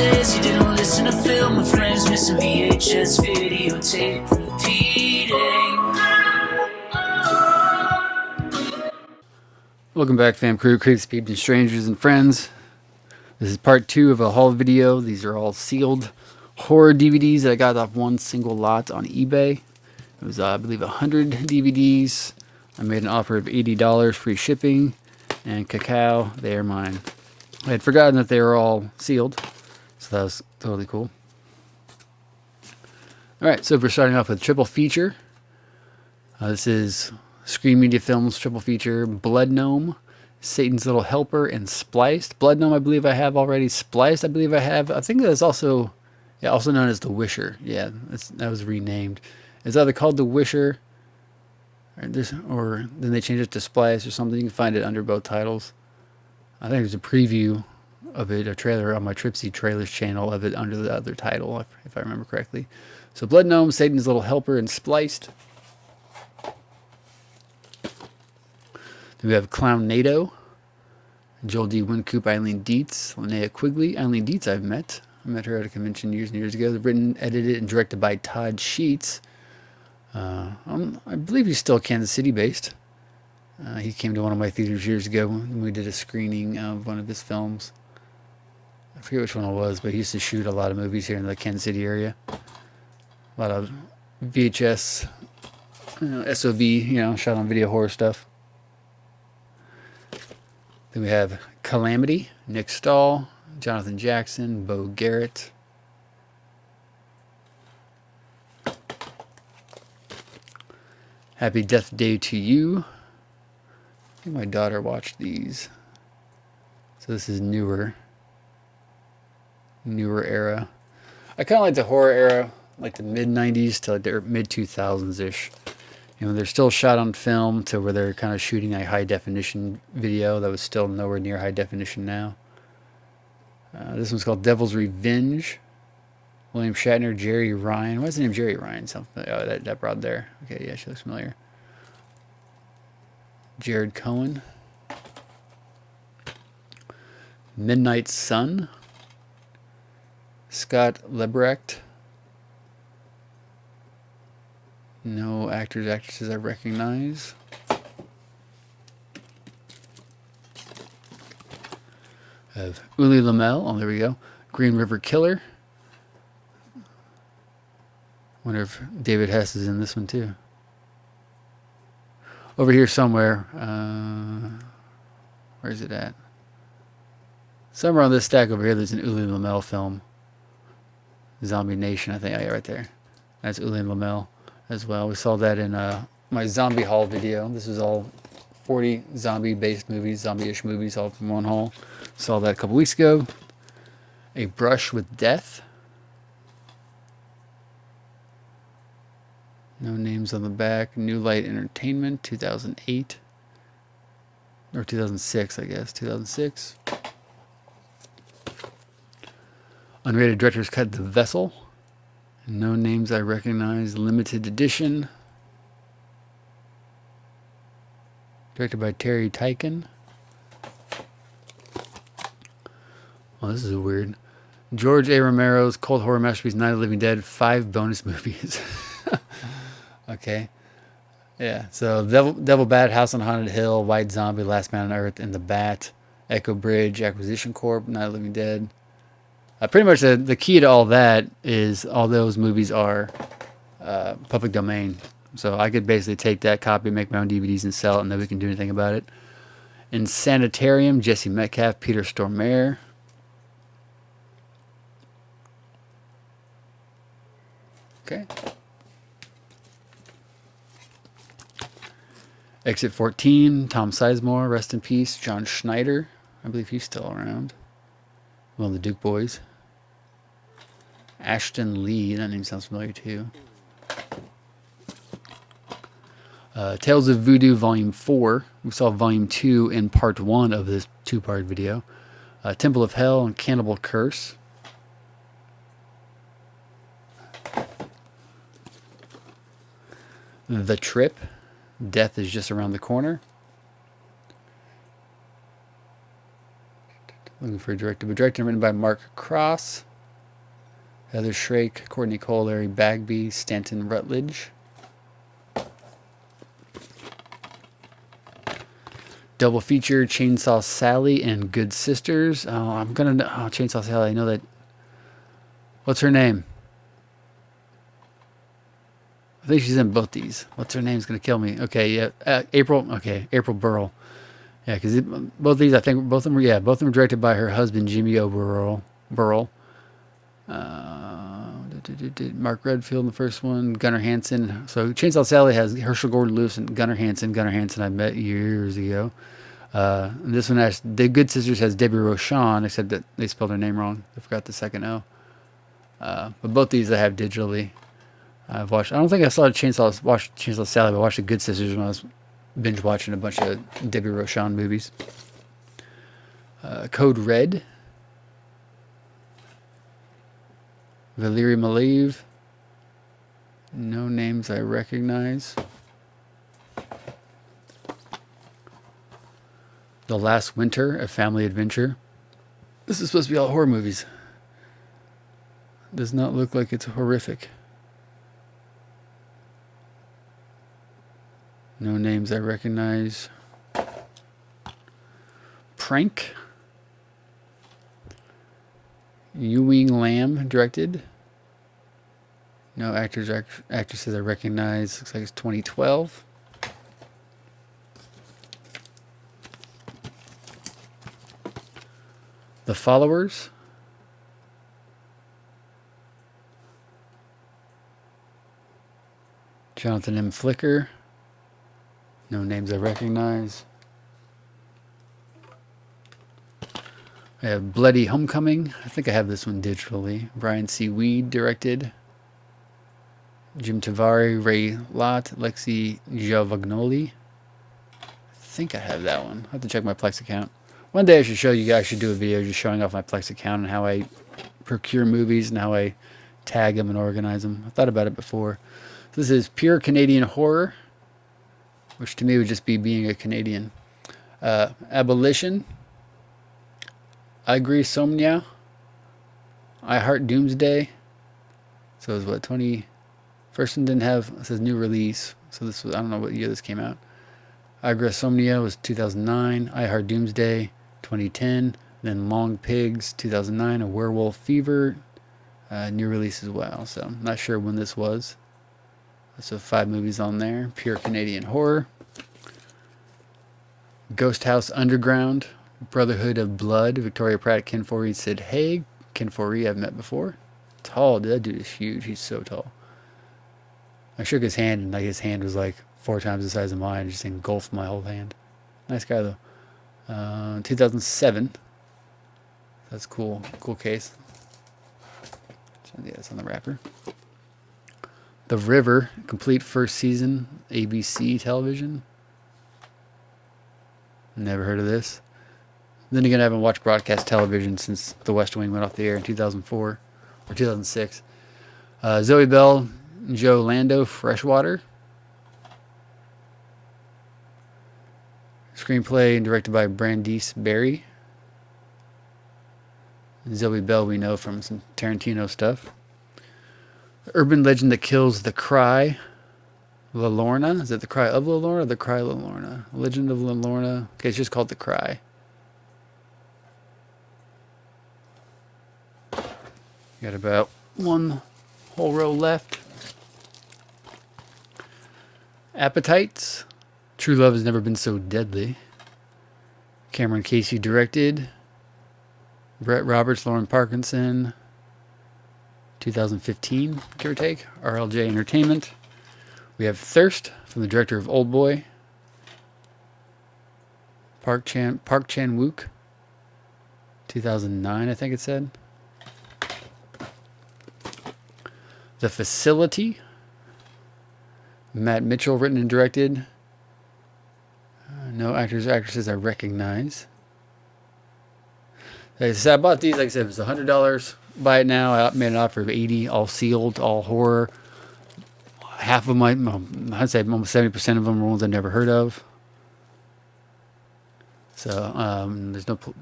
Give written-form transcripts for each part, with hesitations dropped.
days you didn't listen to film. My friends missing VHS videotape repeating. Welcome back, fam crew, critics, peeps, and strangers and friends. This is part 2 of a haul video. These are all sealed horror DVDs that I got off one single lot on eBay. It was, I believe, 100 DVDs. I made an offer of $80 free shipping, and cacao, they are mine. I had forgotten that they were all sealed, so that was totally cool. Alright, so we're starting off with triple feature. This is Screen Media Films triple feature, Blood Gnome, Satan's Little Helper, and Spliced. Blood Gnome I believe I have already. Spliced I believe I have. I think that's also, also known as The Wisher. Yeah, that was renamed. It's either called The Wisher, or then they changed it to Spliced or something. You can find it under both titles. I think there's a preview of it, a trailer on my Tripsy Trailers channel of it under the other title, if I remember correctly. So Blood Gnome, Satan's Little Helper, and Spliced. Then we have Clown NATO, Joel D. Wincoop, Eileen Dietz, Linnea Quigley. Eileen Dietz I've met. I met her at a convention years and years ago. Written, edited, and directed by Todd Sheets. I believe he's still Kansas City based. He came to one of my theaters years ago when we did a screening of one of his films. I forget which one it was, but he used to shoot a lot of movies here in the Kansas City area. A lot of VHS, SOV, shot on video horror stuff. Then we have Calamity, Nick Stahl, Jonathan Jackson, Bo Garrett. Happy Death Day to You. I think my daughter watched these. So this is newer era. I kind of like the horror era, like the mid-90s to like the mid-2000s-ish. They're still shot on film to where they're kind of shooting a high-definition video that was still nowhere near high definition now. This one's called Devil's Revenge. William Shatner, Jerry Ryan. What's the name? Jerry Ryan. Something. Oh, that broad there. Okay, yeah, she looks familiar. Jared Cohen. Midnight Sun. Scott Lebrecht. No actors, actresses I recognize. Of Uli Lamel. Oh, there we go. Green River Killer. Wonder if David Hess is in this one too. Over here somewhere. Where is it at? Somewhere on this stack over here there's an Uli Lamel film. Zombie Nation, I think. Oh, yeah, right there. That's Uli Lamel as well. We saw that in my zombie haul video. This is all 40 zombie-based movies, zombie-ish movies, all from one haul. Saw that a couple weeks ago. A Brush with Death. No names on the back. New Light Entertainment, 2008. Or 2006, I guess. 2006. Unrated Director's Cut, The Vessel. No names I recognize. Limited edition. Directed by Terry Tyken. Oh, this is weird. George A. Romero's Cold Horror Masterpiece, Night of the Living Dead. 5 bonus movies. Okay. Yeah, so Devil Bat, House on Haunted Hill, White Zombie, Last Man on Earth, and The Bat. Echo Bridge, Acquisition Corp, Night of the Living Dead. Pretty much the key to all that is all those movies are public domain. So I could basically take that copy, make my own DVDs, and sell it, and nobody can do anything about it. In Sanitarium, Jesse Metcalf, Peter Stormare. Okay. Exit 14, Tom Sizemore, rest in peace. John Schneider, I believe he's still around. One of the Duke boys. Ashton Lee, that name sounds familiar too. Tales of Voodoo Volume 4. We saw Volume 2 in Part 1 of this 2-part video. Temple of Hell and Cannibal Curse. The Trip. Death is Just Around the Corner. Looking for a director. Directed and written by Mark Cross. Heather Shrake, Courtney Cole, Larry Bagby, Stanton Rutledge. Double feature, Chainsaw Sally and Good Sisters. Oh, I'm gonna know. Oh, Chainsaw Sally. I know that. What's her name? I think she's in both these. What's her name's gonna kill me. Okay, yeah. April. Okay, April Burrell. Yeah, because both these, I think, both of them were, yeah, both of them were directed by her husband, Jimmy O. Burrell. Mark Redfield in the first one, Gunnar Hansen. So Chainsaw Sally has Herschel Gordon-Lewis and Gunnar Hansen. Gunnar Hansen I met years ago. And this one has The Good Sisters has Debbie Rochon, except that they spelled her name wrong. I forgot the second O. But both these I have digitally. I've watched. I don't think I watched Chainsaw Sally, but I watched The Good Sisters when I was binge watching a bunch of Debbie Rochon movies. Code Red. Valeri Maleev. No names I recognize. The Last Winter, A Family Adventure. This is supposed to be all horror movies. Does not look like it's horrific. No names I recognize. Prank. Ewing Lamb directed. No actors or actresses I recognize. Looks like it's 2012. The Followers. Jonathan M. Flicker. No names I recognize. I have Bloody Homecoming. I think I have this one digitally. Brian C. Weed directed. Jim Tavari, Ray Lott, Lexi Giovanoli. I think I have that one. I have to check my Plex account. One day I should show you guys. I should do a video just showing off my Plex account and how I procure movies and how I tag them and organize them. I thought about it before. This is pure Canadian horror, which to me would just be being a Canadian. Abolition. I Agree Somnia. I Heart Doomsday. So it was what, 20... First one didn't have, it says new release. So this was, I don't know what year this came out. I Agree Somnia was 2009. I Heart Doomsday, 2010. Then Long Pigs, 2009. A Werewolf Fever, new release as well. So I'm not sure when this was. So 5 movies on there. Pure Canadian horror. Ghost House Underground. Brotherhood of Blood. Victoria Pratt, Ken Foree, Sid Haig. Ken Foree I've met before. Tall, dude. That dude is huge. He's so tall. I shook his hand and like his hand was like 4 times the size of mine. It just engulfed my whole hand. Nice guy though. 2007. That's cool. Cool case. Yeah, it's on the wrapper. The River, complete first season, ABC television. Never heard of this. Then again, I haven't watched broadcast television since The West Wing went off the air in 2004 or 2006. Zoe Bell, Joe Lando, Freshwater. Screenplay and directed by Brandeis Berry. Zoe Bell we know from some Tarantino stuff. Urban Legend That Kills the Cry. La Lorna. Is it The Cry of La Lorna or The Cry La Lorna? Legend of La Lorna. Okay, it's just called The Cry. Got about 1 whole row left. Appetites. True Love Has Never Been So Deadly. Cameron Casey directed. Brett Roberts, Lauren Parkinson. 2015, give or take. RLJ Entertainment. We have Thirst from the director of Oldboy. Park Chan-wook. 2009, I think it said. The Facility. Matt Mitchell, written and directed. No actors or actresses I recognize. Like I said, I bought these, like I said, it was $100. Buy it now. I made an offer of $80, all sealed, all horror. Half of them, I'd say almost 70% of them are ones I've never heard of. So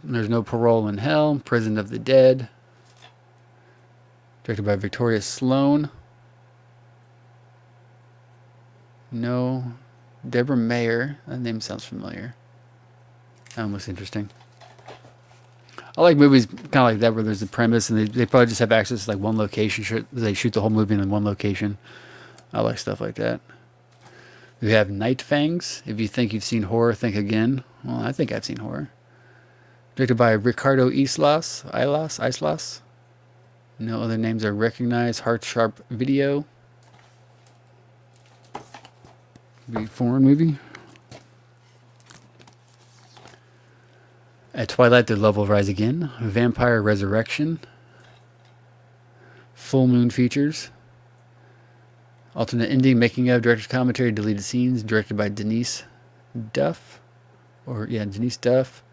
there's no Parole in Hell, Prison of the Dead. Directed by Victoria Sloan. No. Deborah Mayer. That name sounds familiar. That one looks interesting. I like movies kind of like that where there's a premise and they probably just have access to like one location. They shoot the whole movie in one location. I like stuff like that. We have Night Fangs. If you think you've seen horror, think again. Well, I think I've seen horror. Directed by Ricardo Islas. No other names are recognized. Heart Sharp Video. Be foreign movie. At twilight, the love will rise again. Vampire Resurrection. Full Moon Features. Alternate ending, making of, director's commentary, deleted scenes. Directed by Denise Duff. Denise Duff.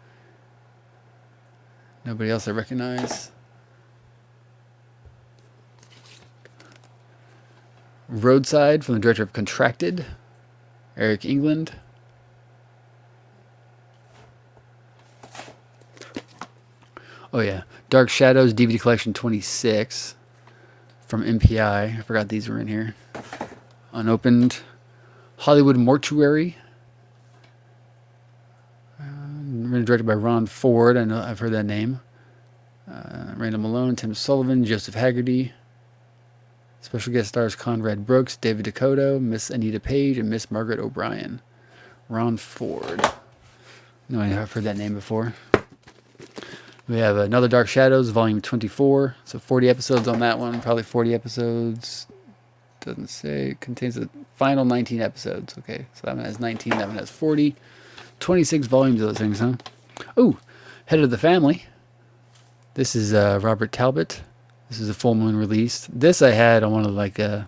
Nobody else I recognize. Roadside from the director of Contracted. Eric England. Oh yeah, Dark Shadows DVD Collection 26 from MPI. I forgot these were in here. Unopened. Hollywood Mortuary. Directed by Ron Ford. I know I've heard that name. Randall Malone, Tim Sullivan, Joseph Haggerty. Special guest stars Conrad Brooks, David Dakota, Miss Anita Page, and Miss Margaret O'Brien. Ron Ford. No, I've heard that name before. We have Another Dark Shadows, Volume 24. So 40 episodes on that one. Probably 40 episodes. Doesn't say. It contains the final 19 episodes. Okay, so that one has 19. That one has 40. 26 volumes of those things, huh? Oh, Head of the Family. This is Robert Talbot. This is a Full Moon release. This I had on one of like those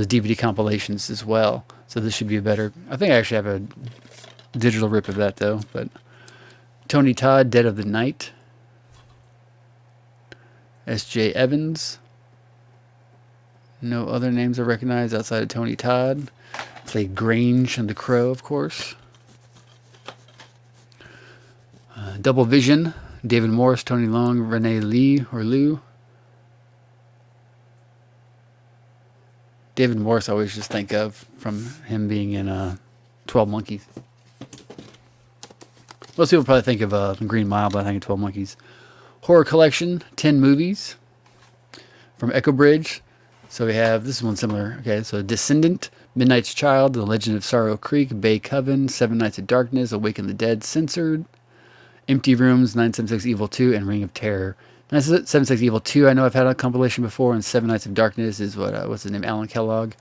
DVD compilations as well. So this should be a better. I think I actually have a digital rip of that though. But Tony Todd, Dead of the Night. S.J. Evans. No other names I recognize outside of Tony Todd. Played Grange and The Crow, of course. Double Vision. David Morse, Tony Long, Renee Lee or Lou. David Morse I always just think of from him being in 12 Monkeys. Most people probably think of Green Mile, but I think of 12 Monkeys. Horror Collection, 10 movies from Echo Bridge. So we have, this is one similar. Okay, so Descendant, Midnight's Child, The Legend of Sorrow Creek, Bay Coven, Seven Nights of Darkness, Awaken the Dead, Censored, Empty Rooms, 976 Evil 2, and Ring of Terror. 976 Evil 2, I know I've had a compilation before, and Seven Nights of Darkness is what's his name, Alan Kellogg.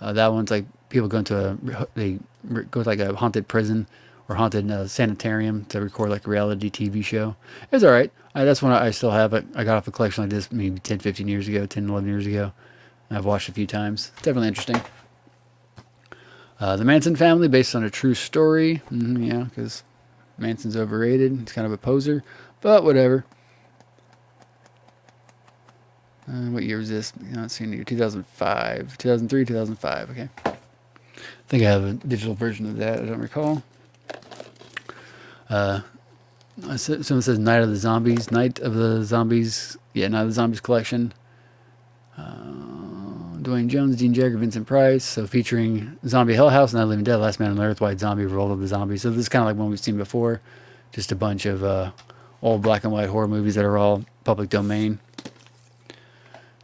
That one's like people go into they go to like a haunted prison or haunted sanitarium to record like a reality TV show. It's all right. That's one I still have. I got off a collection like this maybe 10, 15 years ago, 10, 11 years ago. And I've watched a few times. It's definitely interesting. The Manson Family, based on a true story. Yeah, because Manson's overrated. He's kind of a poser, but whatever. What year is this? I'm not seeing here. 2005, 2003, 2005. Okay. I think I have a digital version of that. I don't recall. Someone says Night of the Zombies. Night of the Zombies. Yeah, Night of the Zombies collection. Dwayne Jones, Dean Jagger, Vincent Price. So featuring Zombie Hell House, Night of the Living Dead, Last Man on Earth, White Zombie, Revolt of the Zombies. So this is kind of like one we've seen before. Just a bunch of old black and white horror movies that are all public domain.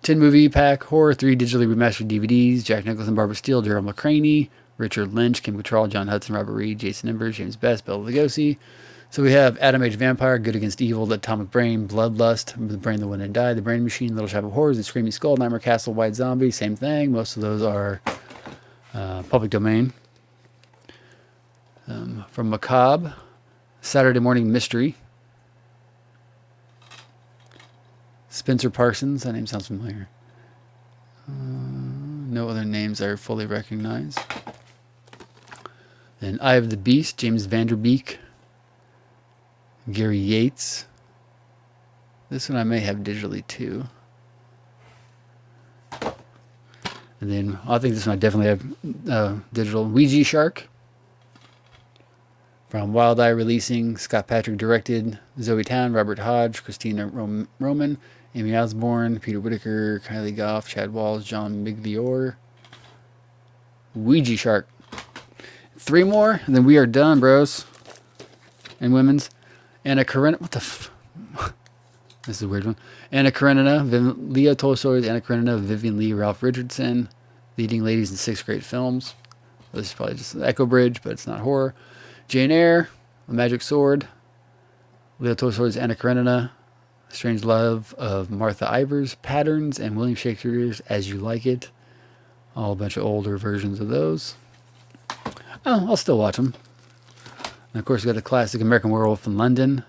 10 movie pack, horror, 3 digitally remastered DVDs, Jack Nicholson, Barbara Steele, Gerald McCraney, Richard Lynch, Kim Cattrall, John Hudson, Robert Reed, Jason Embers, James Best, Bela Lugosi. So we have Adam Age Vampire, Good Against Evil, The Atomic Brain, Bloodlust, The Brain That Went and Died, The Brain Machine, Little Shop of Horrors, The Screaming Skull, Nightmare Castle, White Zombie, same thing. Most of those are public domain. From Macabre, Saturday Morning Mystery. Spencer Parsons, that name sounds familiar. No other names are fully recognized. Then Eye of the Beast, James Vanderbeek. Gary Yates. This one I may have digitally too. And then I think this one I definitely have digital. Ouija Shark. From Wild Eye Releasing, Scott Patrick directed, Zoe Town, Robert Hodge, Christina Roman, Amy Osborne, Peter Whitaker, Kylie Goff, Chad Walls, John Migliore, Ouija Shark. 3 more, and then we are done, bros. And women's. Anna Karenina. What the f... This is a weird one. Anna Karenina, Leah Tolstoy's Anna Karenina, Vivian Lee, Ralph Richardson. Leading ladies in 6 great films. This is probably just Echo Bridge, but it's not horror. Jane Eyre, The Magic Sword. Leah Tolstoy's Anna Karenina. Strange Love of Martha Ivers, Patterns, and William Shakespeare's As You Like It. All a bunch of older versions of those. Oh, I'll still watch them. And of course, we got the classic American Werewolf in London.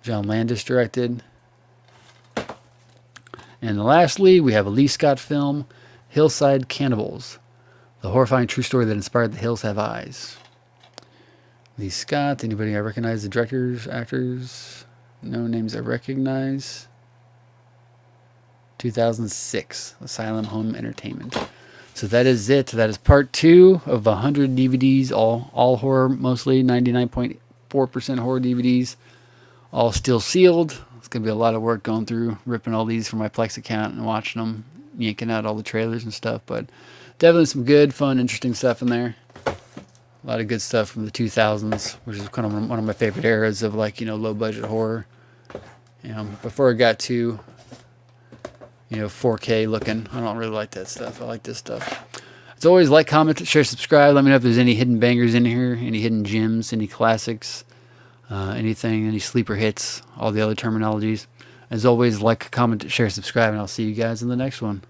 John Landis directed. And lastly, we have a Lee Scott film, Hillside Cannibals. The horrifying true story that inspired The Hills Have Eyes. Lee Scott. Anybody I recognize the directors, actors? No names I recognize. 2006, Asylum Home Entertainment. So that is it. That is part 2 of 100 DVDs, all horror, mostly 99.4% horror DVDs, all still sealed. It's going to be a lot of work going through, ripping all these from my Plex account and watching them, yanking out all the trailers and stuff. But definitely some good, fun, interesting stuff in there. A lot of good stuff from the 2000s, which is kind of one of my favorite eras of, like, low budget horror. Before it got to 4K looking. I don't really like that stuff. I like this stuff. As always, like, comment, share, subscribe. Let me know if there's any hidden bangers in here, any hidden gems, any classics, anything, any sleeper hits, all the other terminologies. As always, like, comment, share, subscribe, and I'll see you guys in the next one.